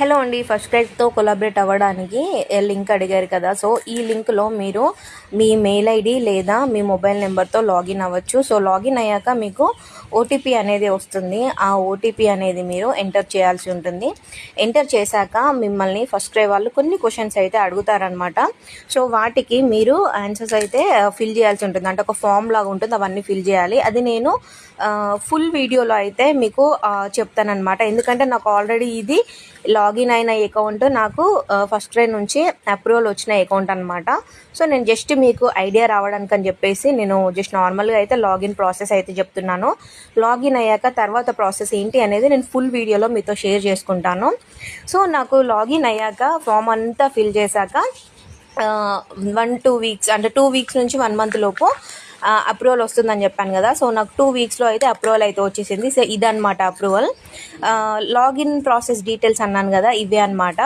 Hello అండి, first క్రైతో collaborate అవ్వడానికి link అడిగారు కదా. సో ఈ లింక్లో మీరు మీ మెయిల్ ఐడి లేదా మీ మొబైల్ నెంబర్తో లాగిన్ అవ్వచ్చు. సో లాగిన్ అయ్యాక మీకు ఓటీపీ అనేది వస్తుంది. ఆ ఓటీపీ అనేది మీరు ఎంటర్ చేయాల్సి ఉంటుంది. ఎంటర్ చేశాక మిమ్మల్ని ఫస్ట్ క్రై వాళ్ళు కొన్ని క్వశ్చన్స్ అయితే అడుగుతారనమాట. సో వాటికి మీరు ఆన్సర్స్ అయితే ఫిల్ చేయాల్సి ఉంటుంది. అంటే ఒక ఫామ్ లాగా ఉంటుంది, అవన్నీ ఫిల్ చేయాలి. అది నేను ఫుల్ వీడియోలో అయితే మీకు చెప్తానమాట. ఎందుకంటే నాకు ఆల్రెడీ ఇది లాగిన్ అయిన అకౌంట్, నాకు ఫస్ట్ క్రై నుంచి అప్రూవల్ వచ్చిన అకౌంట్ అనమాట. సో నేను జస్ట్ మీకు ఐడియా రావడానికి అని చెప్పేసి నేను జస్ట్ నార్మల్గా అయితే లాగిన్ ప్రాసెస్ అయితే చెప్తున్నాను. లాగిన్ అయ్యాక తర్వాత ప్రాసెస్ ఏంటి అనేది నేను ఫుల్ వీడియోలో మీతో షేర్ చేసుకుంటాను. సో నాకు లాగిన్ అయ్యాక ఫామ్ అంతా ఫిల్ చేశాక 1-2 వీక్స్, అంటే 2 వీక్స్ నుంచి 1 మంత్ లోపు అప్రూవల్ వస్తుందని చెప్పాను కదా. సో నాకు 2 వీక్స్లో అయితే అప్రూవల్ అయితే వచ్చేసింది. సో ఇదన్నమాట అప్రూవల్. లాగిన్ ప్రాసెస్ డీటెయిల్స్ అన్నాను కదా, ఇవే అనమాట.